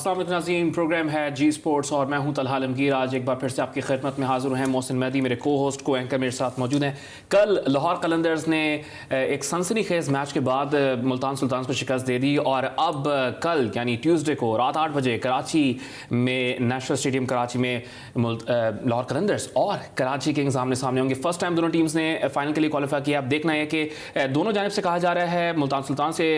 अस्सलाम वालेकुम नाज़रीन, प्रोग्राम है जी स्पोर्ट्स और मैं हूं तलहा आलमगीर। आज एक बार फिर से आपकी खिदमत में हाजिर हैं। मोहसिन मेहदी मेरे को होस्ट को एंकर मेरे साथ मौजूद हैं। कल लाहौर कलंदर्स ने एक सनसनीखेज मैच के बाद मुल्तान सुल्तान्स को शिकस्त दे दी और अब कल यानी ट्यूसडे को रात 8 बजे कराची में नेशनल स्टेडियम कराची में लाहौर कलंदर्स और कराची किंग्स आमने सामने होंगे। फर्स्ट टाइम दोनों टीम्स ने फाइनल के लिए क्वालिफाई किया। अब देखना है कि दोनों जानिब से कहा जा रहा है, मुल्तान सुल्तान से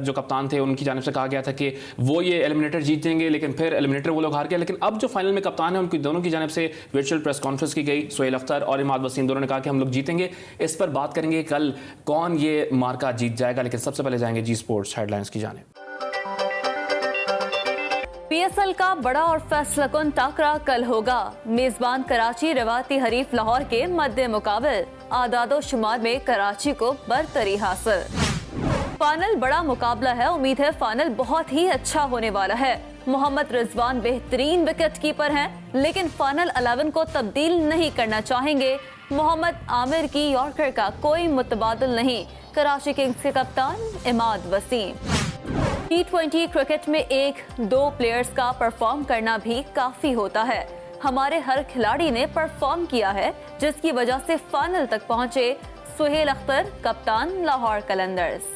जो कप्तान थे उनकी जानिब से कहा गया था कि वो ये एलिमिनेटर जीतेंगे, लेकिन फिर एलिमिनेटर वो लोग हार गए। लेकिन अब जो फाइनल में कप्तान है उनकी दोनों की जानिब से वर्चुअल प्रेस कॉन्फ्रेंस की गई। सोहेल अख्तर और इमाद वसीम दोनों ने कहा कि हम लोग जीतेंगे। इस पर बात करेंगे कल कौन ये मार्का जीत जाएगा, लेकिन सबसे पहले जाएंगे जी स्पोर्ट्स हेडलाइंस की जानिब। पीएसएल का बड़ा और फैसलाकुन टाकरा कल होगा। मेजबान कराची रवायती हरीफ लाहौर के मद्दे मुकाबिल। आदादो शुमार में कराची को बरतरी हासिल। फाइनल बड़ा मुकाबला है। उम्मीद है फाइनल बहुत ही अच्छा होने वाला है। मोहम्मद रिजवान बेहतरीन विकेट कीपर हैं, लेकिन फाइनल 11 को तब्दील नहीं करना चाहेंगे। मोहम्मद आमिर की यॉर्कर का कोई मुतबादिल नहीं। कराची किंग्स के कप्तान इमाद वसीम। T20 क्रिकेट में 1-2 प्लेयर्स का परफॉर्म करना भी काफी होता है। हमारे हर खिलाड़ी ने परफॉर्म किया है, जिसकी वजह से फाइनल तक पहुंचे। सोहेल अख्तर, कप्तान लाहौर कलंदर्स।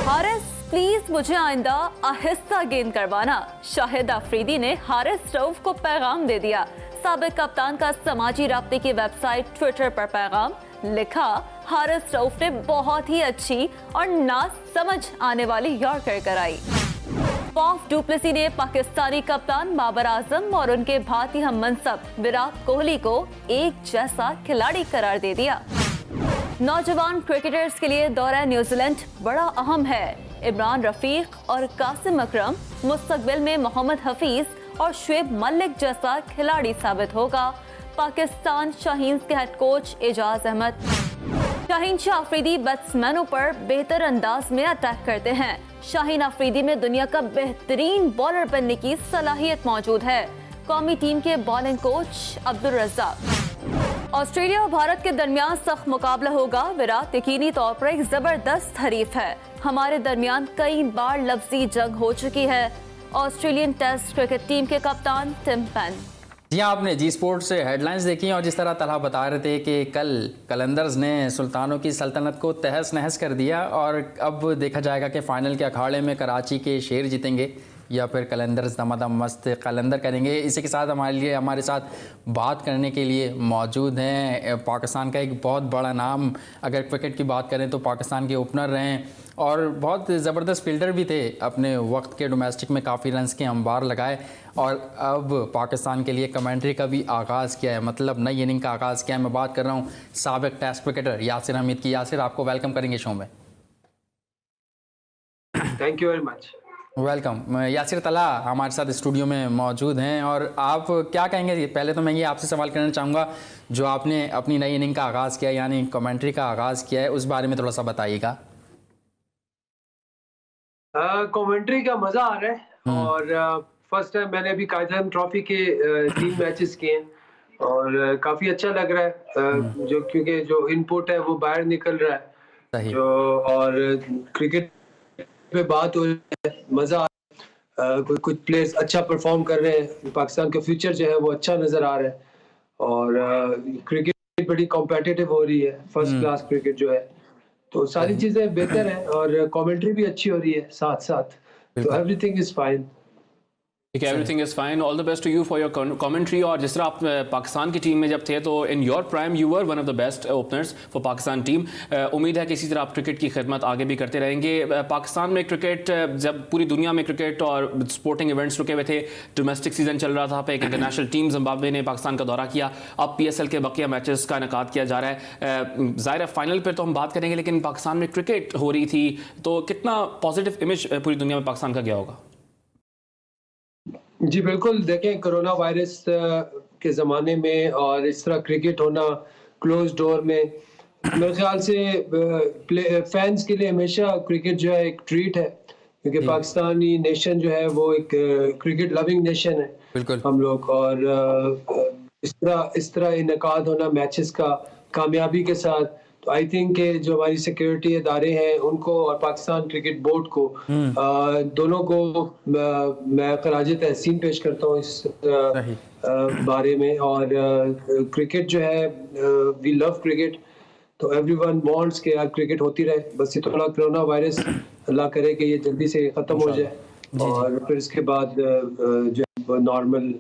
हारिस प्लीज मुझे आइंदा आहिस्ता गेंद करवाना। शाहिद अफरीदी ने हारिस रऊफ को पैगाम दे दिया। साबिक कप्तान का समाजी राब्ते की वेबसाइट ट्विटर पर पैगाम लिखा, हारिस रऊफ ने बहुत ही अच्छी और ना समझ आने वाली यॉर्कर कराई। फॉफ डुप्लेसी ने पाकिस्तानी कप्तान बाबर आजम और उनके भारतीय हम मनसब विराट कोहली को एक जैसा खिलाड़ी करार दे दिया। नौजवान क्रिकेटर्स के लिए दौरा न्यूजीलैंड बड़ा अहम है। इमरान रफीक और कासिम अकरम मुस्तकबिल में मोहम्मद हफीज और शुएब मलिक जैसा खिलाड़ी साबित होगा। पाकिस्तान शाहीन के हेड कोच एजाज अहमद। शाहीन शाह अफरीदी बैट्समैनों पर बेहतर अंदाज में अटैक करते हैं। शाहीन अफरीदी में दुनिया का बेहतरीन बॉलर बनने की सलाहियत मौजूद है। कौमी टीम के बॉलिंग कोच अब्दुल रज़्ज़ाक। ऑस्ट्रेलिया और भारत के दरमियान सख्त मुकाबला होगा। विराट यकीनी तौर पर एक जबरदस्त हरीफ है। हमारे दरमियान कई बार लफ्जी जंग हो चुकी है। ऑस्ट्रेलियन टेस्ट क्रिकेट टीम के कप्तान टिम पेन। जी हाँ, आपने जी स्पोर्ट्स से हेडलाइंस देखी और जिस तरह तलहा बता रहे थे कि कल कलंदर्स ने सुल्तानों की सल्तनत को तहस नहस कर दिया और अब देखा जाएगा कि फ़ाइनल के अखाड़े में कराची के शेर जीतेंगे या फिर कलंदर्स दमादम मस्त कलंदर करेंगे। इसी के साथ हमारे साथ बात करने के लिए मौजूद हैं पाकिस्तान का एक बहुत बड़ा नाम। अगर क्रिकेट की बात करें तो पाकिस्तान के ओपनर रहे और बहुत ज़बरदस्त फील्डर भी थे। अपने वक्त के डोमेस्टिक में काफ़ी रन्स के अंबार लगाए और अब पाकिस्तान के लिए कमेंट्री का भी आगाज़ किया है, मतलब नई इनिंग का आगाज़ किया है। मैं बात कर रहा हूँ साबिक टेस्ट क्रिकेटर यासिर हमीद की। यासिर, आपको वेलकम करेंगे शो में। Thank you very much. Welcome. Yasir तला हमारे साथ स्टूडियो में मौजूद हैं और आप क्या कहेंगे? पहले तो मैं ये आपसे सवाल करना चाहूँगा, जो आपने अपनी नई इनिंग का आगाज़ किया यानी कमेंट्री का आगाज़ किया है, उस बारे में थोड़ा सा बताइएगा। कमेंट्री का मज़ा आ रहा है और फर्स्ट टाइम मैंने अभी कायदम ट्रॉफी के 3 मैचेस किए हैं और काफ़ी अच्छा लग रहा है। जो क्योंकि जो इनपुट है वो बाहर निकल रहा है जो, और क्रिकेट पे बात हो रही है, मज़ा आ रहा है। कुछ प्लेयर्स अच्छा परफॉर्म कर रहे हैं। पाकिस्तान का फ्यूचर जो है वो अच्छा नज़र आ रहा है और क्रिकेट बड़ी कॉम्पिटिटिव हो रही है। फर्स्ट क्लास क्रिकेट जो है, तो सारी चीज़ें बेहतर हैं और कमेंट्री भी अच्छी हो रही है साथ साथ, तो everything is fine. Everything is fine. All the best to you for your commentary. और जिस तरह आप पाकिस्तान की टीम में जब थे तो in your prime you were one of the best openers for Pakistan team. उम्मीद है कि इसी तरह आप क्रिकेट की खिदमत आगे भी करते रहेंगे। पाकिस्तान में क्रिकेट, जब पूरी दुनिया में क्रिकेट और स्पोर्टिंग इवेंट्स रुके हुए थे, डोमेस्टिक सीजन चल रहा था, पे एक इंटरनेशनल टीम जिम्बाब्वे ने पाकिस्तान का दौरा किया। अब PSL के बकिया मैचेस का इनेकाद किया जा रहा है। ज़ाहिर है फाइनल पर तो हम बात करेंगे, लेकिन पाकिस्तान में क्रिकेट हो रही थी तो कितना पॉजिटिव इमेज पूरी दुनिया में पाकिस्तान का गया होगा? जी बिल्कुल, देखें कोरोना वायरस के ज़माने में और इस तरह क्रिकेट होना क्लोज डोर में, मेरे ख्याल से फैंस के लिए हमेशा क्रिकेट जो है एक ट्रीट है, क्योंकि पाकिस्तानी नेशन जो है वो एक क्रिकेट लविंग नेशन है हम लोग। और इस तरह इनेकाद होना मैचेस का कामयाबी के साथ, तो आई थिंक कि जो हमारी सिक्योरिटी इदारे हैं उनको और पाकिस्तान क्रिकेट बोर्ड को दोनों को मैं खराज तहसीन पेश करता हूँ इस बारे में। और क्रिकेट जो है, वी लव क्रिकेट, तो एवरीवन वांट्स कि यार क्रिकेट होती रहे। बस ये थोड़ा कोरोना वायरस अल्लाह करे कि ये जल्दी से ख़त्म हो जाए और फिर इसके बाद जो नॉर्मल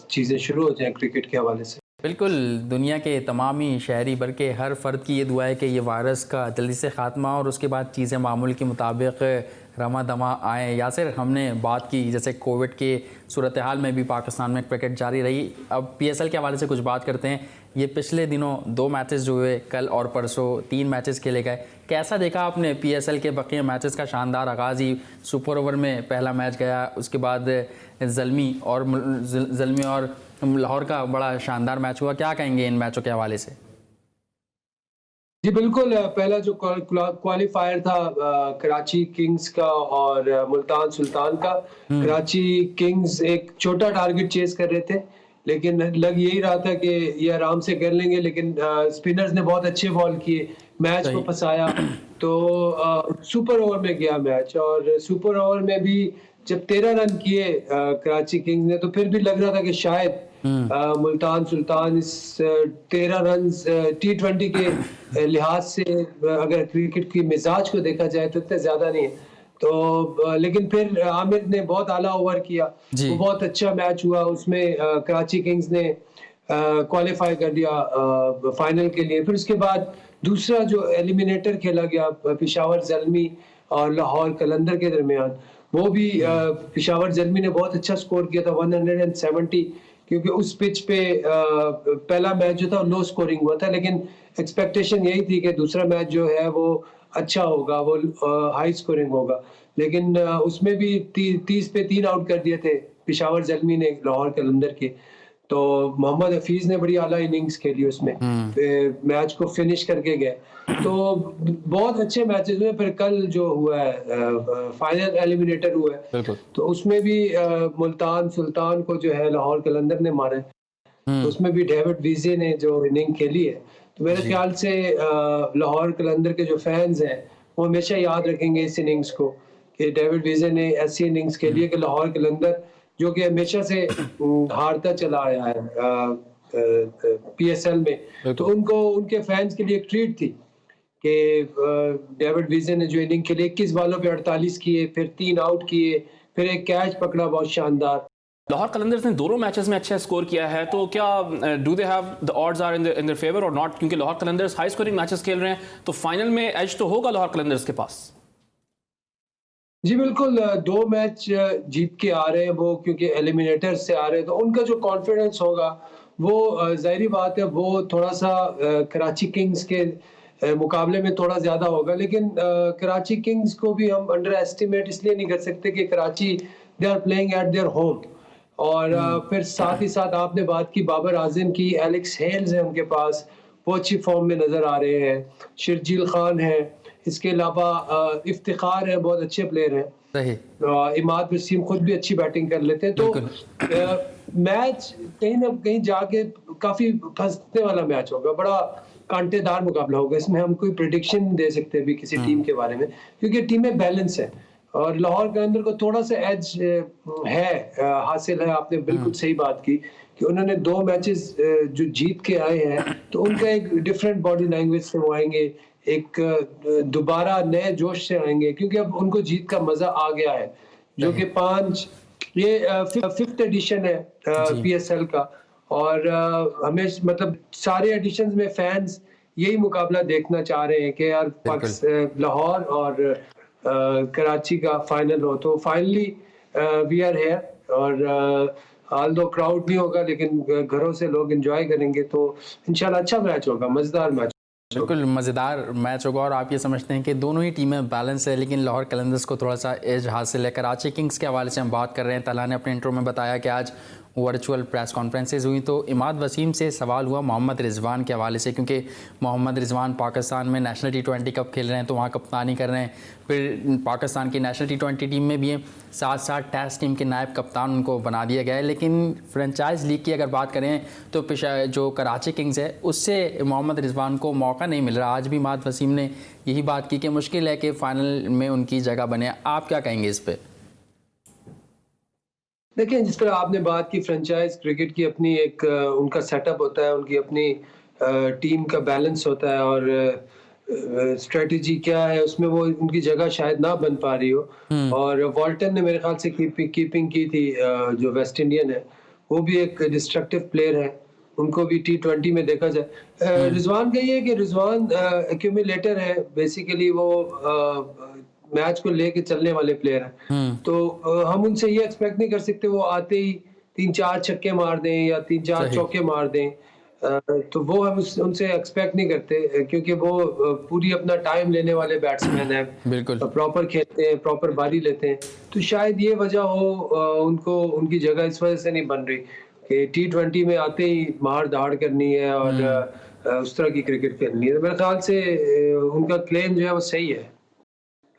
चीज़ें शुरू हो जाएं क्रिकेट के हवाले से। बिल्कुल, दुनिया के तमाम ही शहरी बल्कि हर फ़र्द की ये दुआ है कि ये वायरस का जल्दी से ख़ात्मा और उसके बाद चीज़ें मामूल के मुताबिक रमा दमा आएँ। यासिर, हमने बात की जैसे कोविड के सूरत हाल में भी पाकिस्तान में क्रिकेट जारी रही। अब PSL के हवाले से कुछ बात करते हैं। ये पिछले दिनों 2 मैचेस जो हुए, कल और परसों 3 मैचेस खेले गए। कैसा देखा आपने PSL के बकिया मैचेस का? शानदार आगाज़ ही सुपर ओवर में पहला मैच गया, उसके बाद ज़ल्मी और लाहौर का बड़ा शानदार मैच हुआ। क्या कहेंगे इन मैचों के हवाले से? जी बिल्कुल, पहला जो क्वालिफायर था कराची किंग्स का और मुल्तान सुल्तान का। कराची किंग्स एक छोटा टारगेट चेस कर रहे थे, लेकिन लग यही रहा था कि ये आराम से कर लेंगे, लेकिन स्पिनर्स ने बहुत अच्छे बॉल किए, मैच को फंसाया। तो सुपर ओवर में गया मैच और सुपर ओवर में भी जब 13 रन किए कराची किंग्स ने, तो फिर भी लग रहा था कि शायद मुल्तान सुल्तान इस 13 रन T20 के लिहाज से, अगर क्रिकेट की मिजाज को देखा जाए तो इतने ज्यादा नहीं है। तो लेकिन फिर आमिर ने बहुत आला ओवर किया, वो बहुत अच्छा मैच हुआ। उसमें कराची किंग्स ने क्वालिफाई कर दिया फाइनल के लिए। फिर उसके बाद दूसरा जो एलिमिनेटर खेला गया पेशावर ज़ल्मी और लाहौर कलंदर के दरमियान, वो भी पेशावर ज़ल्मी ने बहुत अच्छा स्कोर किया था 170, क्योंकि उस पिच पे पहला मैच जो था लो स्कोरिंग हुआ था, लेकिन एक्सपेक्टेशन यही थी कि दूसरा मैच जो है वो अच्छा होगा, वो हाई स्कोरिंग होगा। लेकिन उसमें भी 30 पे 3 आउट कर दिए थे पेशावर ज़ल्मी ने लाहौर कलंदर के। तो मोहम्मद हफीज ने बड़ी आला इनिंग्स खेली उसमें, मैच को फिनिश करके गए। तो बहुत अच्छे मैचेस हुए। फिर कल जो हुआ है फाइनल एलिमिनेटर हुआ है, तो उसमें भी मुल्तान सुल्तान को जो है लाहौर कलंदर ने मारा है। तो उसमें भी डेविड वीजे ने जो इनिंग खेली है, तो मेरे ख्याल से लाहौर कलंदर के जो फैंस हैं वो हमेशा याद रखेंगे इस इनिंग्स को, कि डेविड वीजे ने ऐसी इनिंग्स खेली है कि लाहौर कलंदर जो कि हमेशा से हारता चला आया है PSL में, तो उनको उनके फैंस के लिए एक ट्रीट थी कि डेविड वीजे ने जो इनिंग खेली 21 बॉलों पे 48 किए, फिर 3 आउट किए, फिर एक कैच पकड़ा बहुत शानदार। लाहौर कलंदर्स ने दोनों मैचेस में अच्छा स्कोर किया है, तो क्या do they have the odds are in their favour और नॉट? क्योंकि Lahore Qalandars high scoring matches खेल रहे हैं, तो फाइनल में एज तो होगा लाहौर कलंदर्स के पास। जी बिल्कुल, 2 मैच जीत के आ रहे हैं वो, क्योंकि एलिमिनेटर से आ रहे हैं, तो उनका जो कॉन्फिडेंस होगा वो जाहिर बात है वो थोड़ा सा कराची किंग्स के मुकाबले में थोड़ा ज्यादा होगा। लेकिन कराची किंग्स को भी हम अंडर एस्टिमेट इसलिए नहीं कर सकते कि Karachi they are playing at their home. और फिर साथ ही साथ आपने बात की बाबर आजिम की, एलेक्स हेल्स है उनके पास, वो अच्छी फॉर्म में नजर आ रहे हैं, शिरजील खान है, इसके अलावा इफ्तिखार है, बहुत अच्छे प्लेयर हैं, सही, इमाद वसीम खुद भी अच्छी बैटिंग कर लेते हैं। तो मैच कहीं ना कहीं जाके काफी फंसने वाला मैच होगा, बड़ा कांटेदार मुकाबला होगा। इसमें हम कोई प्रेडिक्शन नहीं दे सकते भी किसी टीम के बारे में, क्योंकि टीमें बैलेंस है और लाहौर के अंदर को थोड़ा सा एज है, हासिल है। आपने बिल्कुल सही बात की कि उन्होंने 2 मैचेस जो जीत के आए हैं, तो उनका एक डिफरेंट बॉडी लैंग्वेज से वो आएंगे, एक दोबारा नए जोश से आएंगे, क्योंकि अब उनको जीत का मजा आ गया है, जो कि 5th एडिशन है PSL का। और हमें मतलब सारे एडिशंस में फैंस यही मुकाबला देखना चाह रहे हैं कि यार लाहौर और कराची का फाइनल हो। तो फाइनली वी आर हियर, और ऑल्दो क्राउड नहीं होगा, लेकिन घरों से लोग एंजॉय करेंगे, तो इंशाल्लाह अच्छा मैच होगा, मजेदार मैच। बिल्कुल मज़ेदार मैच होगा। और आप ये समझते हैं कि दोनों ही टीमें बैलेंस है, लेकिन लाहौर कलंदर्स को थोड़ा सा एज हासिल है। कराची किंग्स के हवाले से हम बात कर रहे हैं। तला ने अपने इंट्रो में बताया कि आज वर्चुअल प्रेस कॉन्फ्रेंसेज हुई, तो इमाद वसीम से सवाल हुआ मोहम्मद रिजवान के हवाले से, क्योंकि मोहम्मद रिजवान पाकिस्तान में नेशनल T20 कप खेल रहे हैं, तो वहाँ कप्तानी कर रहे हैं, फिर पाकिस्तान की नेशनल T20 टीम में भी हैं, साथ साथ टेस्ट टीम के नायब कप्तान उनको बना दिया गया है। लेकिन फ्रेंचाइज लीग की अगर बात करें तो जो कराची किंग्स है उससे मोहम्मद रिजवान को मौका नहीं मिल रहा। आज भी इमाद वसीम ने यही बात की कि मुश्किल है कि फ़ाइनल में उनकी जगह बने। आप क्या कहेंगे इस पर? देखिए, जिस तरह आपने बात की, फ्रेंचाइज क्रिकेट की अपनी एक उनका सेटअप होता है, उनकी अपनी टीम का बैलेंस होता है और स्ट्रेटजी क्या है उसमें वो उनकी जगह शायद ना बन पा रही हो। और वॉल्टन ने मेरे ख्याल से कीपिंग की थी, जो वेस्ट इंडियन है वो भी एक डिस्ट्रक्टिव प्लेयर है, उनको भी T20 में देखा जाए। रिजवान का ये है कि रिजवान एक्यूमुलेटर है, बेसिकली वो मैच को लेके चलने वाले प्लेयर हैं, तो हम उनसे ये एक्सपेक्ट नहीं कर सकते वो आते ही 3-4 छक्के मार दें या 3-4 चौके मार दें। तो वो हम उनसे एक्सपेक्ट नहीं करते, क्योंकि वो पूरी अपना टाइम लेने वाले बैट्समैन हैं, बिल्कुल प्रॉपर खेलते हैं, प्रॉपर बारी लेते हैं। तो शायद ये वजह हो उनको उनकी जगह इस वजह से नहीं बन रही कि T20 में आते ही मार धाड़ करनी है और उस तरह की क्रिकेट खेलनी है। तो मेरे ख्याल से उनका क्लेम जो है वो सही है।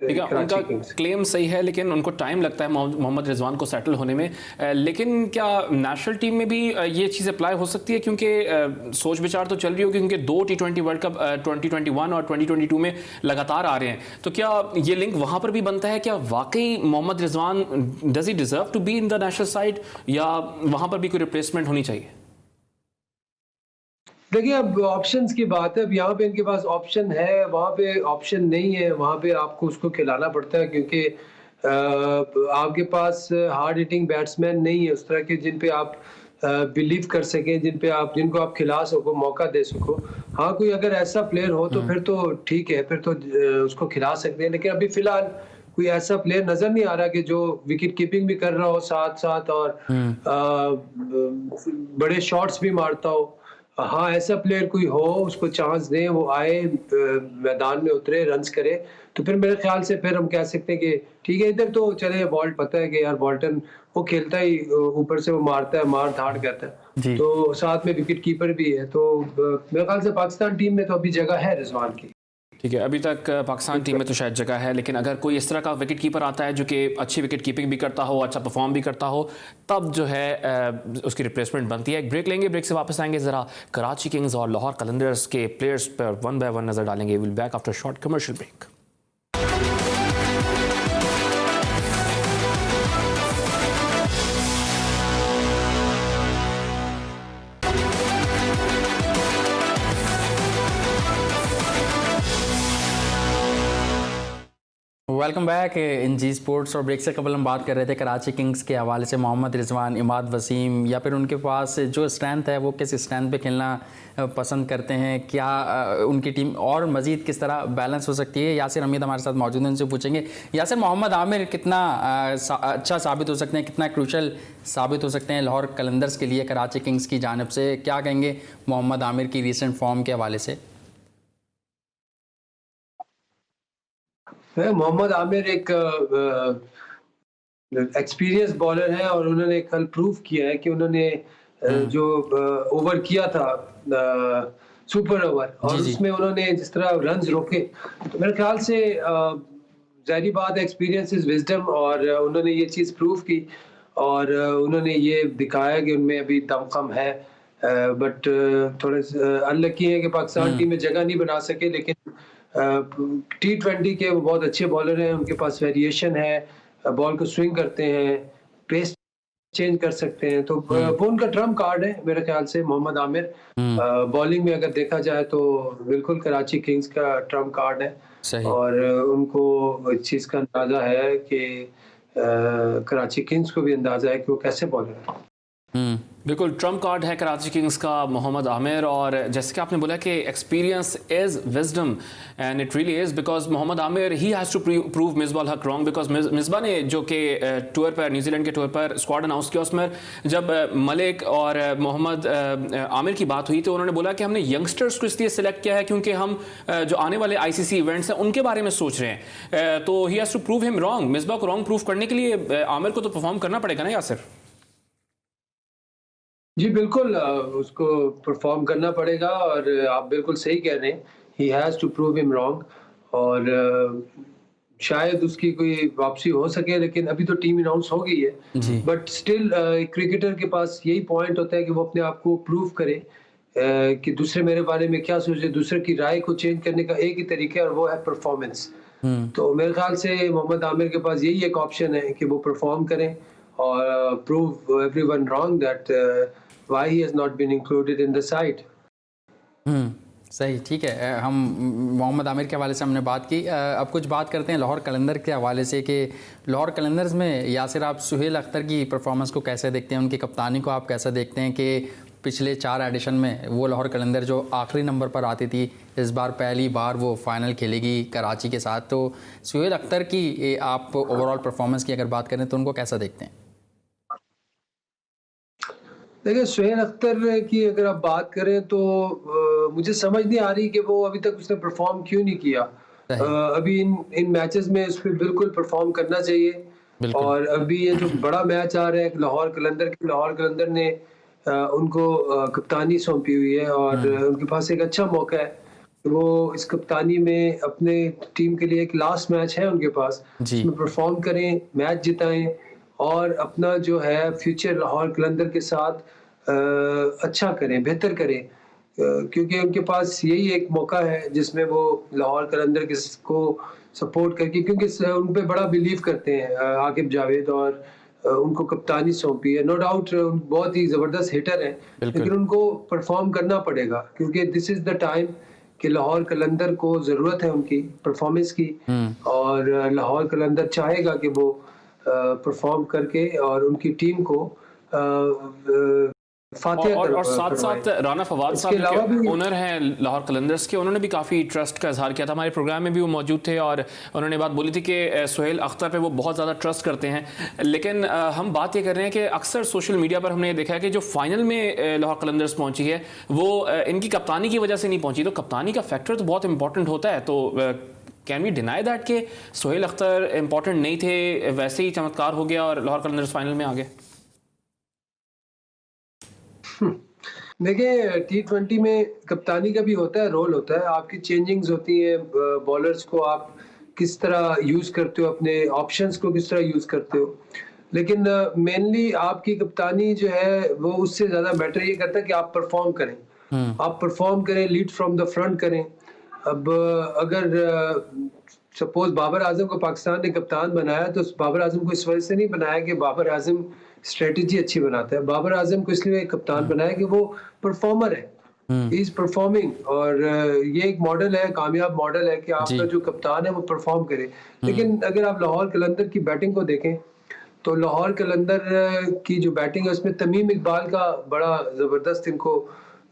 ठीक है, उनका क्लेम सही है, लेकिन उनको टाइम लगता है मोहम्मद रिजवान को सेटल होने में। लेकिन क्या नेशनल टीम में भी ये चीज़ अप्लाई हो सकती है? क्योंकि सोच विचार तो चल रही होगी, क्योंकि 2 T20 वर्ल्ड कप 2021 और 2022 में लगातार आ रहे हैं, तो क्या ये लिंक वहाँ पर भी बनता है? क्या वाकई Mohammad Rizwan does he deserve to be in the national side, या वहाँ पर भी कोई रिप्लेसमेंट होनी चाहिए? देखिए, अब ऑप्शंस की बात है। अब यहाँ पे इनके पास ऑप्शन है, वहाँ पे ऑप्शन नहीं है। वहाँ पे आपको उसको खिलाना पड़ता है, क्योंकि आपके पास हार्ड हिटिंग बैट्समैन नहीं है उस तरह के जिन पे आप बिलीव कर सकें, जिनको आप खिला सको, मौका दे सको। हाँ, कोई अगर ऐसा प्लेयर हो तो फिर तो ठीक है, फिर तो उसको खिला सकते हैं। लेकिन अभी फिलहाल कोई ऐसा प्लेयर नजर नहीं आ रहा कि जो विकेट कीपिंग भी कर रहा हो साथ साथ और बड़े शॉट्स भी मारता हो। हाँ, ऐसा प्लेयर कोई हो, उसको चांस दें, वो आए, मैदान में उतरे, रन्स करे, तो फिर मेरे ख्याल से फिर हम कह सकते हैं कि ठीक है। इधर तो चले बॉल्ट, पता है कि यार बॉल्टन वो खेलता ही ऊपर से वो मारता है, मार धाड़ करता है, तो साथ में विकेट कीपर भी है। तो मेरे ख्याल से पाकिस्तान टीम में तो अभी जगह है रिजवान की। ठीक है, अभी तक पाकिस्तान टीम में तो शायद जगह है, लेकिन अगर कोई इस तरह का विकेट कीपर आता है जो कि अच्छी विकेट कीपिंग भी करता हो, अच्छा परफॉर्म भी करता हो, तब जो है उसकी रिप्लेसमेंट बनती है। एक ब्रेक लेंगे, ब्रेक से वापस आएंगे, ज़रा कराची किंग्स और लाहौर कलंदर्स के प्लेयर्स पर वन बाय वन नज़र डालेंगे। Will back after short commercial break. Welcome back in Zee sports. और ब्रेक से कबल हम बात कर रहे थे कराची किंग्स के हवाले से, मोहम्मद रिजवान, इमाद वसीम, या फिर उनके पास जो स्ट्रेंथ है वो किस स्ट्रेंथ पे खेलना पसंद करते हैं, क्या उनकी टीम और मज़ीद किस तरह बैलेंस हो सकती है। यासिर हमीद हमारे साथ मौजूद हैं, उनसे पूछेंगे। यासिर, मोहम्मद आमिर कितना अच्छा साबित हो सकते हैं, कितना क्रूशल साबित हो सकते हैं लाहौर कलंदर्स के लिए कराची किंग्स की जानिब से? क्या कहेंगे मोहम्मद आमिर की रिसेंट फॉर्म के हवाले से? मोहम्मद आमिर एक एक्सपीरियंस बॉलर है और उन्होंने कल प्रूव किया है कि उन्होंने जो ओवर किया था, सुपर ओवर, और उसमें उन्होंने जिस तरह रन्स रोके, तो मेरे ख्याल से जाहिर बात है एक्सपीरियंस इज विजडम, और उन्होंने ये चीज़ प्रूव की और उन्होंने ये दिखाया कि उनमें अभी दमखम है। बट थोड़े अनलकी है कि पाकिस्तान टीम में जगह नहीं बना सके, लेकिन T20 के वो बहुत अच्छे बॉलर हैं, उनके पास वेरिएशन है, बॉल को स्विंग करते हैं, पेस चेंज कर सकते हैं, तो वो उनका ट्रम्प कार्ड है मेरे ख्याल से मोहम्मद आमिर। बॉलिंग में अगर देखा जाए तो बिल्कुल कराची किंग्स का ट्रम्प कार्ड है, और उनको इस चीज़ का अंदाजा है कि कराची किंग्स को भी अंदाजा है कि वो कैसे बॉलर है। बिल्कुल ट्रम्प कार्ड है कराची किंग्स का मोहम्मद आमिर। और जैसे कि आपने बोला कि experience is wisdom, and it really is, because Mohammad Amir he has to prove Misbah Haq wrong, because Misbah ने जो कि टूर पर, न्यूजीलैंड के टूर पर स्क्वाड अनाउंस किया, उसमें जब मलिक और मोहम्मद आमिर की बात हुई तो उन्होंने बोला कि हमने यंगस्टर्स को इसलिए सिलेक्ट किया है क्योंकि हम जो आने वाले ICC इवेंट्स हैं उनके बारे में सोच रहे हैं। तो he has to prove him wrong. Misbah को रॉन्ग प्रूव करने के लिए आमिर को तो परफॉर्म करना पड़ेगा ना यासिर? जी बिल्कुल, उसको परफॉर्म करना पड़ेगा और आप बिल्कुल सही कह रहे हैं। He has to prove him wrong और शायद उसकी कोई वापसी हो सके, लेकिन अभी तो टीम अनाउंस हो गई है। जी। बट स्टिल एक क्रिकेटर के पास यही पॉइंट होता है कि वो अपने आप को प्रूव करे, कि दूसरे मेरे बारे में क्या सोचे, दूसरे की राय को चेंज करने का एक ही तरीका है और वो है परफॉर्मेंस। तो मेरे ख्याल से मोहम्मद आमिर के पास यही एक ऑप्शन है कि वो परफॉर्म करें और prove everyone wrong that why he has not been included in the side. सही, ठीक है। हम मोहम्मद आमिर के हवाले से हमने बात की। अब कुछ बात करते हैं लाहौर कलंदर के हवाले से कि लाहौर कलंदर्स में यासिर, आप सुहेल अख्तर की परफॉर्मेंस को कैसे देखते हैं, उनकी कप्तानी को आप कैसे देखते हैं कि पिछले 4 एडिशन में वो लाहौर कलंदर जो आखिरी नंबर पर आती थी, इस बार पहली बार वो फाइनल खेलेगी कराची के साथ। तो सुहेल अख्तर की आप ओवरऑल परफॉर्मेंस की अगर बात करें तो उनको कैसा देखते हैं? देखिए, सुहेल अख्तर की अगर आप बात करें तो मुझे समझ नहीं आ रही कि वो अभी तक उसने परफॉर्म क्यों नहीं किया। अभी इन मैचेस में उसको बिल्कुल परफॉर्म करना चाहिए। और अभी ये जो बड़ा मैच आ रहा है लाहौर कलंदर ने उनको कप्तानी सौंपी हुई है और उनके पास एक अच्छा मौका है। वो इस कप्तानी में अपने टीम के लिए एक लास्ट मैच है उनके पास, उसमें परफॉर्म करें, मैच जिताएं और अपना जो है फ्यूचर लाहौर कलंदर के साथ अच्छा करें, बेहतर करें, क्योंकि उनके पास यही एक मौका है जिसमें वो लाहौर कलंदर को सपोर्ट करके, क्योंकि उन पे बड़ा बिलीव करते हैं आकिब जावेद और उनको कप्तानी सौंपी है। नो डाउट बहुत ही ज़बरदस्त हिटर है, लेकिन उनको परफॉर्म करना पड़ेगा क्योंकि दिस इज़ द टाइम कि लाहौर कलंदर को ज़रूरत है उनकी परफॉर्मेंस की और लाहौर कलंदर चाहेगा कि वो परफॉर्म करके और उनकी टीम को और साथ साथ राना फवाद साहब जो ओनर हैं लाहौर कलंदर्स के, उन्होंने भी काफ़ी ट्रस्ट का इजहार किया था। हमारे प्रोग्राम में भी वो मौजूद थे और उन्होंने बात बोली थी कि सुहेल अख्तर पे वो बहुत ज़्यादा ट्रस्ट करते हैं। लेकिन हम बात ये कर रहे हैं कि अक्सर सोशल मीडिया पर हमने देखा है कि जो फाइनल में लाहौर कलंदर्स पहुंची है वो इनकी कप्तानी की वजह से नहीं पहुंची। तो कप्तानी का फैक्टर तो बहुत इंपॉर्टेंट होता है। तो कैन वी डिनाई दैट कि सुहेल अख्तर इंपॉर्टेंट नहीं थे, वैसे ही चमत्कार हो गया और लाहौर कलंदर्स फाइनल में आ गए? देखिए, T20 में कप्तानी का भी होता है, रोल होता है, आपकी चेंजिंग्स होती है, बॉलर्स को आप किस तरह यूज़ करते हो, अपने ऑप्शंस को किस तरह यूज़ करते हो। लेकिन मेनली आपकी कप्तानी जो है वो उससे ज़्यादा मैटर ये करता है कि आप परफॉर्म करें, आप परफॉर्म करें, लीड फ्रॉम द फ्रंट करें। अब अगर सपोज बाबर आजम को पाकिस्तान ने कप्तान बनाया तो बाबर आजम को इस वजह से नहीं बनाया कि बाबर आजम स्ट्रेटजी अच्छी बनाता है। बाबर आजम को इसलिए कप्तान बनाया कि वो परफॉर्मर है, ही इज परफॉर्मिंग। और ये एक मॉडल है, कामयाब मॉडल है कि आपका जो कप्तान है वो परफॉर्म करे। लेकिन अगर आप लाहौर कलंदर की बैटिंग को देखें तो लाहौर कलंदर की जो बैटिंग है उसमें तमीम इकबाल का बड़ा जबरदस्त इनको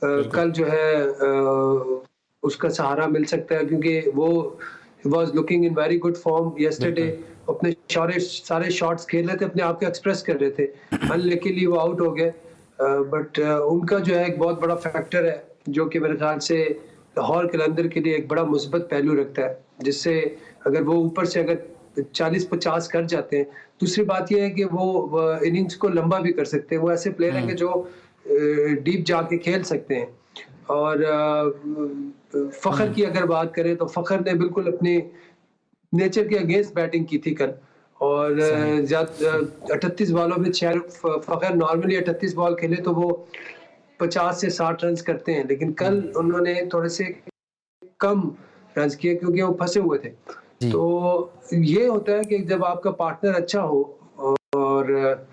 कल जो है उसका सहारा मिल सकता है, क्योंकि वो was looking in very good form yesterday। अपने सारे शॉट्स खेल रहे थे, अपने आप को एक्सप्रेस कर रहे थे। अनलकीली वो आउट हो गए, बट उनका जो है एक बहुत बड़ा फैक्टर है जो कि मेरे ख्याल से लाहौर कलंदर के लिए एक बड़ा मुस्बत पहलू रखता है, जिससे अगर वो ऊपर से अगर 40-50 कर जाते हैं। दूसरी बात यह है कि वो इनिंग्स को लंबा भी कर सकते हैं। वो ऐसे प्लेयर हैं कि जो डीप जाके खेल सकते हैं। और फखर की अगर बात करें तो फखर ने बिल्कुल अपने नेचर के अगेंस्ट बैटिंग की थी कल और 38 बॉलों में फखर नॉर्मली 38 बॉल खेले तो वो 50 से 60 रन करते हैं, लेकिन कल उन्होंने थोड़े से कम रन किए क्योंकि वो फंसे हुए थे। तो ये होता है कि जब आपका पार्टनर अच्छा हो और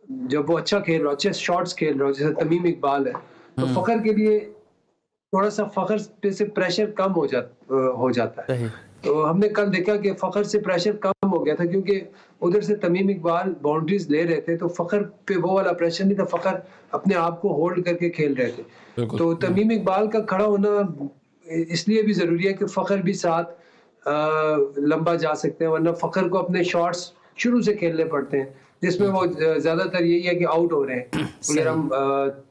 जब वो अच्छा खेल रहा हो, अच्छे शॉट्स खेल रहा हो, जैसे तमीम इकबाल है, तो फखर के लिए थोड़ा सा फखर पे से प्रेशर कम हो जाता है। तो हमने कल देखा कि फखर से प्रेशर कम हो गया था क्योंकि उधर से तमीम इकबाल बाउंड्रीज ले रहे थे, तो फखर पे वो वाला प्रेशर नहीं था। फखर अपने आप को होल्ड करके खेल रहे थे। तो तमीम इकबाल का खड़ा होना इसलिए भी जरूरी है कि फखर भी साथ लंबा जा सकते हैं, वरना फखर को अपने शॉट्स शुरू से खेलने पड़ते हैं जिसमें वो ज्यादातर यही है कि आउट हो रहे हैं। अगर हम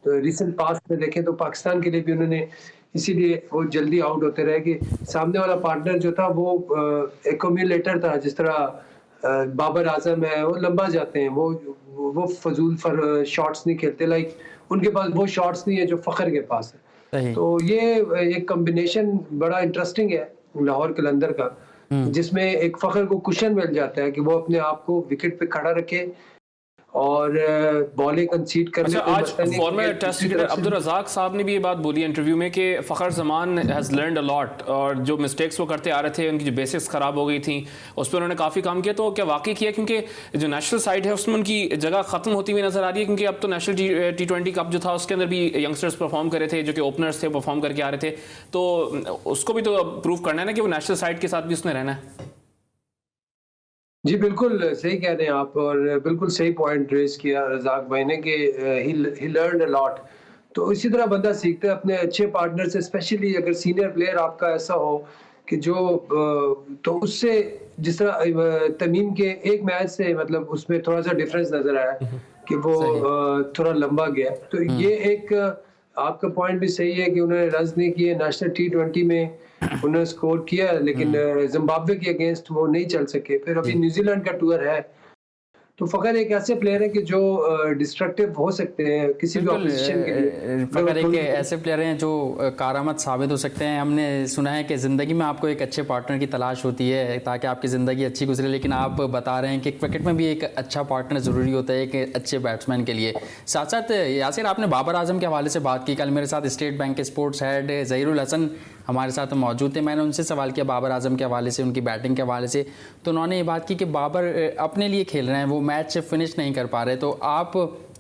रिसेंट पास्ट में देखें तो पाकिस्तान के लिए भी उन्होंने इसीलिए वो जल्दी आउट होते रहे कि सामने वाला पार्टनर जो था वो एक्यूमुलेटर था, जिस तरह बाबर आजम है, वो लंबा जाते हैं, वो फजूल शॉट्स नहीं खेलते, लाइक उनके पास वो शॉट्स नहीं है जो फ़खर के पास है। सही। तो ये एक कॉम्बिनेशन बड़ा इंटरेस्टिंग है लाहौर कलंदर का, जिसमें एक फ़खर को कुशन मिल जाता है कि वो अपने आप को विकेट पे खड़ा रखे और बॉलें कंसीड करने अच्छा, को आज मसला नहीं फॉर्मर क्रिकेट टेस्ट दूसरी क्रिकेटर तरफ से- अब्दुल रज़ाक साहब ने भी ये बात बोली इंटरव्यू में कि Fakhar Zaman has learned a lot, और जो मिस्टेक्स वो करते आ रहे थे, उनकी जो बेसिक्स ख़राब हो गई थी, उस पर उन्होंने काफ़ी काम किया। तो क्या वाकई किया, क्योंकि जो नेशनल साइड है उसमें उनकी जगह ख़त्म होती हुई नज़र आ रही है, क्योंकि अब तो नेशनल T20 कप जो था उसके अंदर भी यंगस्टर्स परफॉर्म कर रहे थे, जो कि ओपनर्स थे परफॉर्म करके आ रहे थे, तो उसको भी तो प्रूव करना है ना कि वो नेशनल साइड के साथ भी उसने रहना है। जी बिल्कुल सही कह रहे हैं आप, और बिल्कुल सही पॉइंट रेज किया रज़ाक भाई ने कि ही लर्नड अ लॉट। तो इसी तरह बंदा सीखता है अपने अच्छे पार्टनर से, स्पेशली अगर सीनियर प्लेयर आपका ऐसा हो कि जो तो उससे, जिस तरह तमीम के एक मैच से मतलब उसमें थोड़ा सा डिफरेंस नजर आया कि वो थोड़ा लंबा गया। तो ये एक आपका पॉइंट भी सही है कि उन्होंने रन्स नहीं किए नेशनल T20 में, उन्होंने स्कोर किया लेकिन जिम्बाब्वे के अगेंस्ट वो नहीं चल सके। फिर अभी न्यूजीलैंड का टूर है, तो फ़खर एक ऐसे प्लेयर है कि जो डिस्ट्रक्टिव हो सकते हैं किसी भी बिल्कुल, ऑपोजिशन के लिए। फ़खर एक ऐसे प्लेयर हैं जो कारामद साबित हो सकते हैं। हमने सुना है कि ज़िंदगी में आपको एक अच्छे पार्टनर की तलाश होती है ताकि आपकी ज़िंदगी अच्छी गुजरे, लेकिन आप बता रहे हैं कि क्रिकेट में भी एक अच्छा पार्टनर ज़रूरी होता है एक अच्छे बैट्समैन के लिए। साथ साथ यासिर, आपने बाबर आजम के हवाले से बात की। कल मेरे साथ स्टेट बैंक के स्पोर्ट्स हेड ज़हीरुल हसन हमारे साथ मौजूद थे। मैंने उनसे सवाल किया बाबर आजम के हवाले से, उनकी बैटिंग के हवाले से, तो उन्होंने ये बात की कि बाबर अपने लिए खेल रहे हैं, वो मैच फिनिश नहीं कर पा रहे। तो आप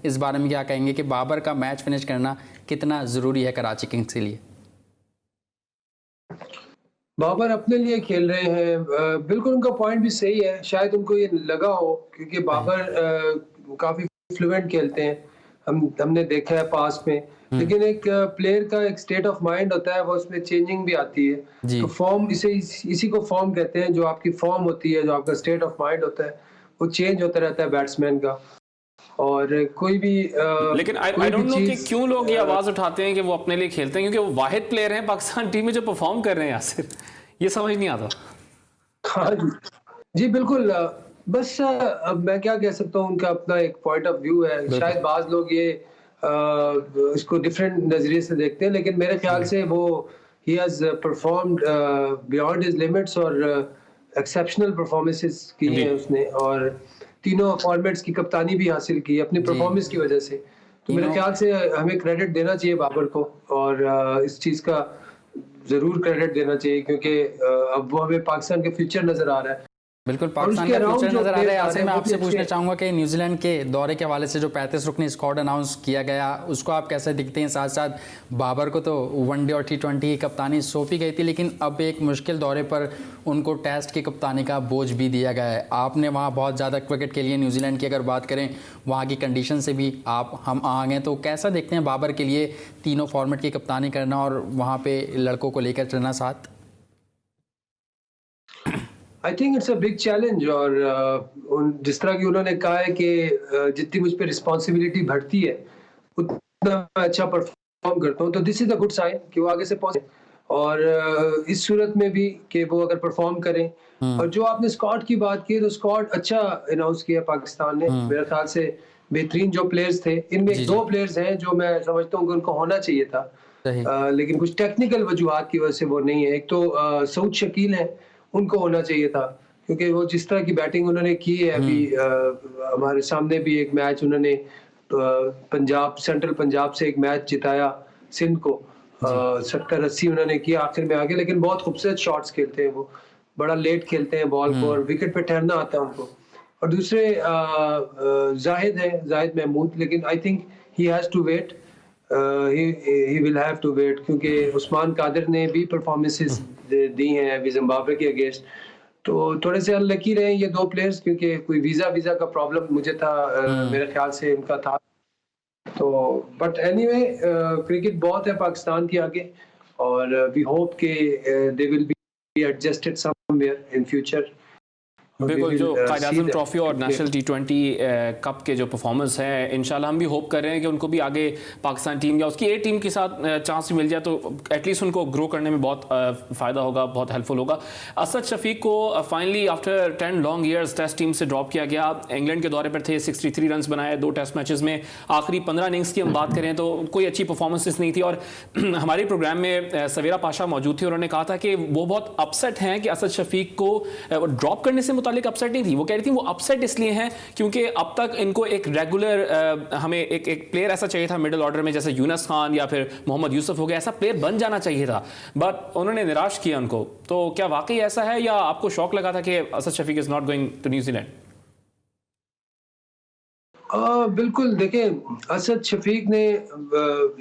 इस बारे में क्या कहेंगे कि बाबर का मैच फिनिश करना कितना ज़रूरी है कराची किंग्स के लिए? बाबर अपने लिए खेल रहे हैं, बिल्कुल उनका पॉइंट भी सही है। शायद उनको ये लगा हो क्योंकि बाबर काफ़ी फ्लुएंट खेलते हैं, हमने देखा है पास में, लेकिन एक प्लेयर का एक स्टेट ऑफ माइंड होता है, वो उसमें चेंजिंग भी आती है। जी। तो फॉर्म इसी को फॉर्म कहते हैं, जो आपकी फॉर्म होती है, जो आपका स्टेट ऑफ माइंड होता है, वो चेंज होता रहता है बैट्समैन का। और कोई भी लेकिन आई डोंट नो कि क्यों लोग ये आवाज़ उठाते हैं कि वो अपने लिए खेलते हैं, क्योंकि वो वाहिद प्लेयर हैं पाकिस्तान टीम में जो परफॉर्म कर रहे हैं यासिर, ये समझ नहीं आता। हाँ जी, जी बिल्कुल। बस अब मैं क्या कह सकता हूँ, उनका अपना एक पॉइंट ऑफ व्यू है। शायद बाज लोग ये इसको डिफरेंट नजरिए से देखते हैं, लेकिन मेरे ख्याल से वो he has performed beyond his limits और एक्सेप्शनल परफॉर्मेंसेस की हैं उसने, और तीनों फॉर्मेट्स की कप्तानी भी हासिल की अपनी परफॉर्मेंस की वजह से। तो मेरे ख्याल से हमें क्रेडिट देना चाहिए बाबर को, और इस चीज़ का जरूर क्रेडिट देना चाहिए, क्योंकि अब वो हमें पाकिस्तान के फ्यूचर नजर आ रहा है। बिल्कुल पाकिस्तान का फ्यूचर नजर आ रहा है। आसिम, मैं आपसे पूछना चाहूंगा कि न्यूजीलैंड के दौरे के हवाले से जो 35 रुकनी स्क्वाड अनाउंस किया गया, उसको आप कैसे दिखते हैं? साथ साथ बाबर को तो वनडे और T20 की कप्तानी सौंपी गई थी, लेकिन अब एक मुश्किल दौरे पर उनको टेस्ट की कप्तानी का बोझ भी दिया गया है। आपने वहाँ बहुत ज़्यादा क्रिकेट के लिए न्यूजीलैंड की अगर बात करें, वहाँ की कंडीशन से भी हम आ गए, तो कैसा देखते हैं बाबर के लिए तीनों फॉर्मेट की कप्तानी करना और वहाँ पे लड़कों को लेकर चलना साथ? I think it's a big challenge, और जिस तरह की उन्होंने कहा है कि जितनी मुझ पर रिस्पॉन्सिबिलिटी बढ़ती है उतना मैं अच्छा परफॉर्म करता हूँ, तो this is a good sign कि वो आगे से पहुंचे। और इस सूरत में भी कि वो अगर परफॉर्म करें, और जो आपने स्क्वाड की बात की, तो स्क्वाड अच्छा अनाउंस किया पाकिस्तान ने। मेरे ख्याल से बेहतरीन जो प्लेयर्स थे, इनमें दो प्लेयर्स हैं जो मैं समझता हूँ कि उनको होना चाहिए था, लेकिन कुछ टेक्निकल वजूहात की वजह से वो नहीं है। एक तो सऊद शकील है, उनको होना चाहिए था, क्योंकि वो जिस तरह की बैटिंग उन्होंने की है अभी, हमारे सामने भी एक मैच उन्होंने पंजाब, सेंट्रल पंजाब से एक मैच जिताया सिंध को, 70-80 उन्होंने किया आखिर में आगे, लेकिन बहुत खूबसूरत शॉट्स खेलते हैं वो, बड़ा लेट खेलते हैं बॉल को, और विकेट पे ठहरना आता है उनको। और दूसरे जाहिद है, जाहिद महमूद, लेकिन I think he has to wait, he will have to wait, क्योंकि उस्मान कादिर ने भी परफॉर्मेंसेस दी हैं अभी जिम्बाब्वे के अगेंस्ट। तो थोड़े से अनलकी रहे ये दो प्लेयर्स, क्योंकि कोई वीज़ा का प्रॉब्लम मुझे था, मेरे ख्याल से उनका था। तो बट एनीवे, क्रिकेट बहुत है पाकिस्तान के आगे, और वी होप के they will be adjusted somewhere in future, और we बिल्कुल, will, जो कायद see आज़म that. ट्रॉफी और Yeah. नेशनल T20 कप के जो परफॉर्मेंस है, इंशाल्लाह हम भी होप कर रहे हैं कि उनको भी आगे पाकिस्तान टीम या उसकी ए टीम के साथ चांस मिल जाए तो एटलीस्ट उनको ग्रो करने में बहुत फ़ायदा होगा, बहुत हेल्पफुल होगा। असद शफीक को finally after 10 long years test team से ड्रॉप किया गया। इंग्लैंड के दौरे पर थे, 63 रन बनाए 2 टेस्ट मैचेस में। आखिरी 15 इनिंग्स की हम बात करें तो कोई अच्छी परफॉर्मेंसेस नहीं थी और हमारे प्रोग्राम में सवेरा पाशा मौजूद थे। उन्होंने कहा था कि वो बहुत अपसेट हैं कि असद शफीक को ड्रॉप करने से मुतालिक अपसेट नहीं थी। वो कह रही थी वो अपसेट इसलिए हैं क्योंकि अब तक इनको एक रेगुलर हमें एक प्लेयर ऐसा चाहिए था मिडिल ऑर्डर में, जैसे यूनस खान या फिर मोहम्मद यूसुफ हो गया, ऐसा प्लेयर बन जाना चाहिए था, बट उन्होंने निराश किया उनको। तो क्या वाकई ऐसा है या आपको शौक लगा था कि Asad Shafiq is not going to New Zealand? बिल्कुल, देखें असद शफीक ने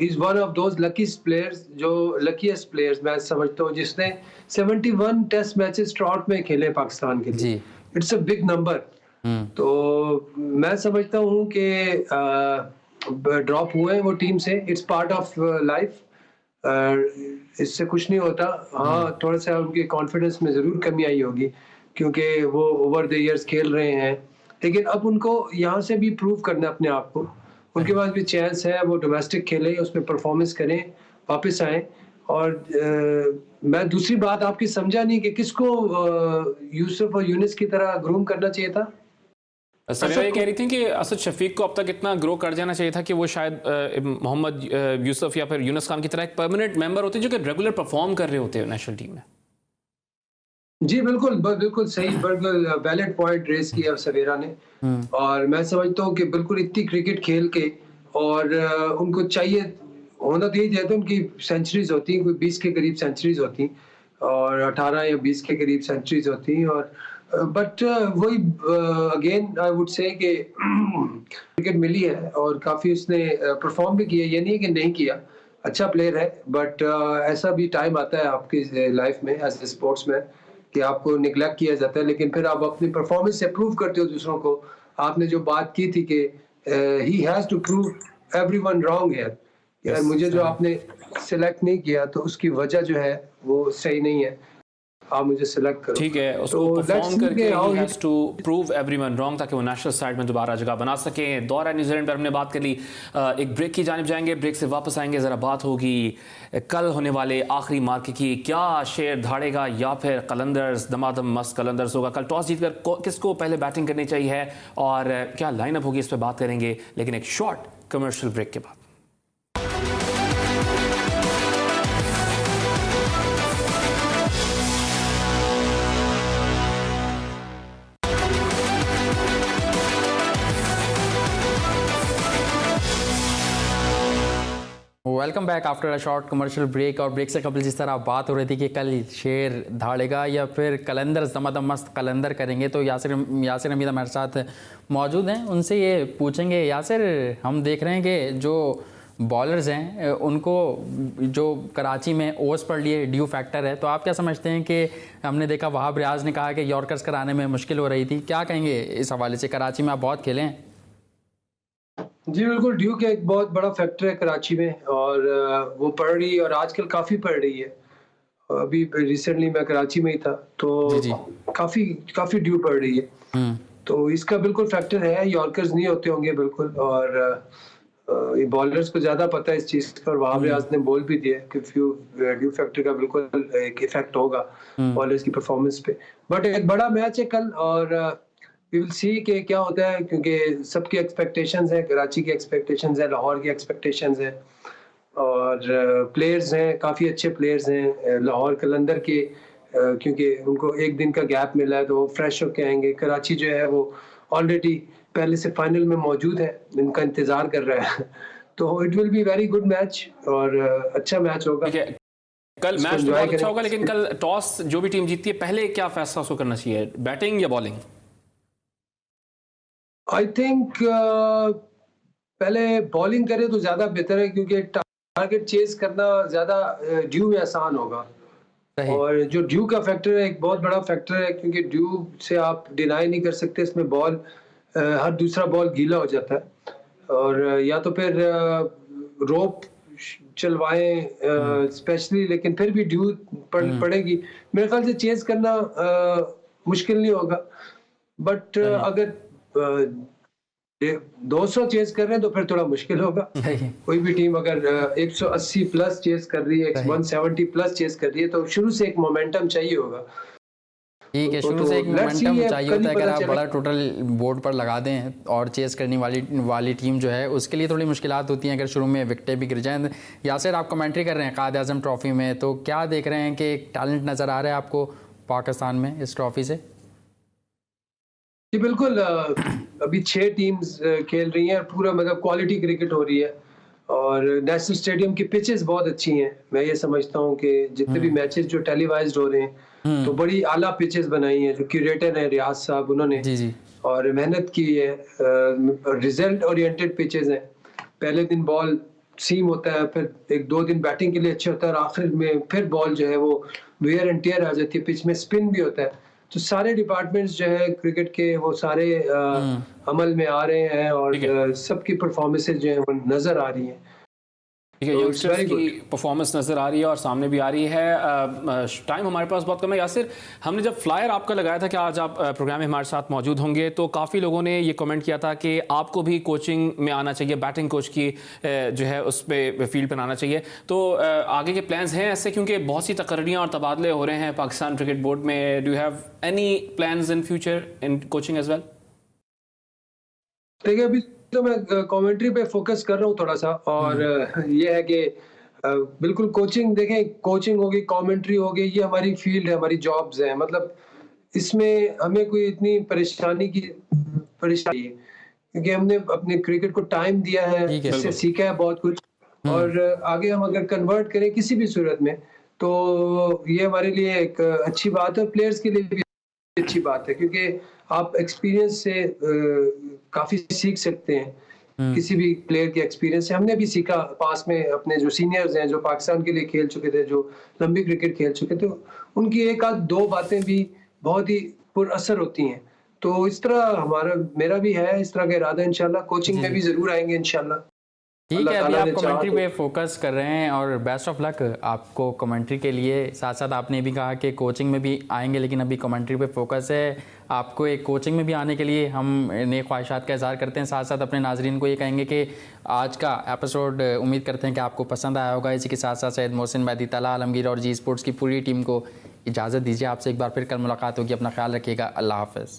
is one of those luckiest players, जो लकीस्ट प्लेयर्स मैं समझता हूँ, जिसने 71 टेस्ट मैचेस ट्रॉट में खेले पाकिस्तान के लिए। It's a big number. तो मैं समझता हूँ कि ड्रॉप हुए हैं वो टीम से, इट्स पार्ट ऑफ लाइफ, इससे कुछ नहीं होता। हाँ, थोड़ा सा उनके कॉन्फिडेंस में ज़रूर कमी आई होगी क्योंकि वो ओवर द इयर्स खेल रहे हैं, लेकिन अब उनको यहाँ से भी प्रूव करना अपने आप को। उनके पास भी चांस है, वो डोमेस्टिक खेलें, उसमें परफॉर्मेंस करें, वापस आएँ। और मैं दूसरी बात आपकी समझा नहीं कि किसको यूसुफ और यूनिस की तरह ग्रूम करना चाहिए था। सवेरा ये कह रही थी कि असद शफीक को अब तक इतना ग्रो कर जाना चाहिए था कि वो शायद मोहम्मद यूसुफ या फिर यूनुस खान की तरह एक परमानेंट मेंबर होते जो कि रेगुलर परफॉर्म कर रहे होते हैं नेशनल टीम में। जी बिल्कुल, बिल्कुल सही, बिल्कुल वैलिड पॉइंट रेज किया सवेरा ने। और मैं समझता हूँ कि बिल्कुल इतनी क्रिकेट खेल के और उनको चाहिए होना तो यही, उनकी सेंचुरीज होती, कोई 20 के करीब सेंचुरीज होती और 18 या 20 के करीब सेंचुरीज होती। और बट वही अगेन आई वुड से कि क्रिकेट मिली है और काफ़ी उसने परफॉर्म भी किया, ये नहीं है कि नहीं किया, अच्छा प्लेयर है। बट ऐसा भी टाइम आता है आपकी लाइफ में एज ए स्पोर्ट्समैन कि आपको निगलेक्ट किया जाता है, लेकिन फिर आप अपनी परफॉर्मेंस से प्रूव करते हो दूसरों को। आपने जो बात की थी कि he has to prove everyone wrong है, यार मुझे जो आपने सिलेक्ट नहीं किया तो उसकी वजह जो है वो सही नहीं है, आप मुझे सिलेक्ट करो। ठीक है, उसको परफॉर्म करके he has to prove everyone wrong ताकि वो नेशनल साइड में दोबारा जगह बना सके। दौरा न्यूजीलैंड पर हमने बात कर ली, एक ब्रेक की जानिब जाएंगे, ब्रेक से वापस आएंगे, ज़रा बात होगी कल होने वाले आखिरी मार्के की। क्या शेर धाड़ेगा या फिर कलंदर्स दमादम मस्त कलंदर्स होगा? कल टॉस जीतकर किसको पहले बैटिंग करनी चाहिए और क्या लाइनअप होगी, इस पर बात करेंगे, लेकिन एक शॉर्ट कमर्शियल ब्रेक के बाद। Welcome back after a short commercial break. और ब्रेक से कबल जिस तरह बात हो रही थी कि कल शेर धाड़ेगा या फिर कलंदर दमादम मस्त कलंदर करेंगे, तो यासिर हमीद हमारे साथ मौजूद हैं। उनसे ये पूछेंगे, यासिर हम देख रहे हैं कि जो बॉलर्स हैं उनको जो कराची में ओवर्स पड़ लिए ड्यू फैक्टर है, तो आप क्या समझते हैं कि हमने देखा वहाब रियाज ने कहा कि यॉर्कर्स कराने में मुश्किल हो रही थी, क्या कहेंगे इस हवाले से? कराची में आप बहुत खेले हैं। जी बिल्कुल, ड्यू का एक बहुत बड़ा फैक्टर है कराची में और वो पड़ रही है और आजकल काफ़ी पड़ रही है। अभी रिसेंटली मैं कराची में ही था तो जी। काफ़ी ड्यू पड़ रही है, तो इसका बिल्कुल फैक्टर है। यॉर्कर्स नहीं होते होंगे बिल्कुल, और ये बॉलर्स को ज़्यादा पता है इस चीज़ का, और वहाब रियाज ने बोल भी दिया कि ड्यू फैक्टर का बिल्कुल एक इफेक्ट होगा बॉलर्स की परफॉर्मेंस पे। बट एक बड़ा मैच है कल और वी विल सी कि क्या होता है, क्योंकि सबकी एक्सपेक्टेशंस हैं, कराची की एक्सपेक्टेशंस हैं, लाहौर की एक्सपेक्टेशंस हैं और प्लेयर्स हैं, काफ़ी अच्छे प्लेयर्स हैं लाहौर कलंदर के, क्योंकि उनको एक दिन का गैप मिला है तो वो फ्रेश होके आएंगे। कराची जो है वो ऑलरेडी पहले से फाइनल में मौजूद है, इनका इंतज़ार कर रहा है तो it will be very good match और अच्छा मैच होगा। कल मैच तो बहुत अच्छा होगा, लेकिन कल टॉस जो भी टीम जीतती है पहले क्या फैसला उसको करना चाहिए, बैटिंग या बॉलिंग? आई थिंक पहले बॉलिंग करे तो ज़्यादा बेहतर है, क्योंकि टारगेट चेस करना ज़्यादा ड्यू में आसान होगा। और जो ड्यू का फैक्टर है एक बहुत बड़ा फैक्टर है, क्योंकि ड्यू से आप डिनाई नहीं कर सकते, इसमें बॉल हर दूसरा बॉल गीला हो जाता है और या तो फिर रोप चलवाएं स्पेशली, लेकिन फिर भी ड्यू पड़ेगी। मेरे ख्याल से चेस करना मुश्किल नहीं होगा। बट अगर 200 चेस कर रहे हैं तो फिर थोड़ा मुश्किल होगा। कोई भी टीम अगर 180 प्लस चेस कर रही है, 170 प्लस चेस कर रही है, तो शुरू से एक मोमेंटम चाहिए होगा। ठीक है, तो शुरू से एक let's see, मोमेंटम अब चाहिए कल होता ही है। अगर पता आप चलेगा। बड़ा टोटल बोर्ड पर लगा दें और चेस करने वाली टीम जो है उसके लिए थोड़ी मुश्किलात होती हैं अगर शुरू में विकेटें भी गिर जाएं। यासिर, आप कमेंट्री कर रहे हैं कायद आज़म ट्रॉफी में, तो क्या देख रहे हैं कि एक टैलेंट नज़र आ रहा है आपको पाकिस्तान में इस ट्रॉफी से? जी बिल्कुल, अभी 6 टीम्स खेल रही हैं, पूरा मतलब क्वालिटी क्रिकेट हो रही है और नेशनल स्टेडियम की पिचेस बहुत अच्छी हैं। मैं ये समझता हूँ कि जितने भी मैचेस जो टेलीवाइज्ड हो रहे हैं तो बड़ी आला पिचेस बनाई हैं। जो क्यूरेटर है रियाज साहब, उन्होंने जी जी और मेहनत की है। रिजल्ट ओरिएंटेड पिचेस हैं। पहले दिन बॉल सीम होता है, फिर 1-2 दिन बैटिंग के लिए अच्छे होता है और आखिर में फिर बॉल जो है वो वेयर एंड टियर आ जाती है। पिच में स्पिन भी होता है, तो सारे डिपार्टमेंट्स जो है क्रिकेट के वो सारे अमल में आ रहे हैं और ठीक है। सबकी परफॉर्मेंसेज जो है वो नजर आ रही हैं। ठीक है, So, it's यंगस्टर्स very की परफॉर्मेंस नज़र आ रही है और सामने भी आ रही है। टाइम हमारे पास बहुत कम है। यासिर, हमने जब फ्लायर आपका लगाया था कि आज आप प्रोग्राम में हमारे साथ मौजूद होंगे, तो काफ़ी लोगों ने ये कमेंट किया था कि आपको भी कोचिंग में आना चाहिए, बैटिंग कोच की जो है उस पर फील्ड पर आना चाहिए। तो आगे के प्लान्स हैं ऐसे, क्योंकि बहुत सी तकर्रियाँ और तबादले हो रहे हैं पाकिस्तान क्रिकेट बोर्ड में। Do you have any plans in future in coaching as well? देखिए, अभी तो मैं कमेंट्री पे फोकस कर रहा हूँ थोड़ा सा, और ये है कि बिल्कुल कोचिंग, देखें, कोचिंग होगी, कमेंट्री होगी, ये हमारी फील्ड है, हमारी जॉब्स हैं। मतलब इसमें हमें कोई इतनी परेशानी है क्योंकि हमने अपने क्रिकेट को टाइम दिया है, ठीक है, इससे बिल्कुल। सीखा है बहुत कुछ, और आगे हम अगर कन्वर्ट करें किसी भी सूरत में तो ये हमारे लिए एक अच्छी बात है, प्लेयर्स के लिए भी अच्छी बात है, क्योंकि आप एक्सपीरियंस से काफी सीख सकते हैं। किसी भी प्लेयर के एक्सपीरियंस से हमने भी सीखा। पास में अपने जो सीनियर्स हैं, जो पाकिस्तान के लिए खेल चुके थे, जो लंबी क्रिकेट खेल चुके थे, उनकी एक आध दो बातें भी बहुत ही पुरअसर होती हैं। तो इस तरह मेरा भी है इस तरह का इरादा। इंशाल्लाह कोचिंग में भी जरूर आएंगे इंशाल्लाह। ठीक अल्लाह है, अभी ताला आप ने चाहा कमेंट्री तो। पे फोकस कर रहे हैं और बेस्ट ऑफ लक आपको कमेंट्री के लिए। साथ साथ आपने भी कहा कि कोचिंग में भी आएंगे, लेकिन अभी कमेंट्री पे फोकस है। आपको एक कोचिंग में भी आने के लिए हम नेक ख्वाहिशात का इज़हार करते हैं। साथ साथ अपने नाजरीन को ये कहेंगे कि आज का एपिसोड उम्मीद करते हैं कि आपको पसंद आया होगा। इसी के साथ साथ सैयद मोहसिन मेहदी, तलहा आलमगीर और जी स्पोर्ट्स की पूरी टीम को इजाज़त दीजिए। आपसे एक बार फिर कल मुलाकात होगी। अपना ख्याल रखिएगा। अल्लाह हाफ़िज़।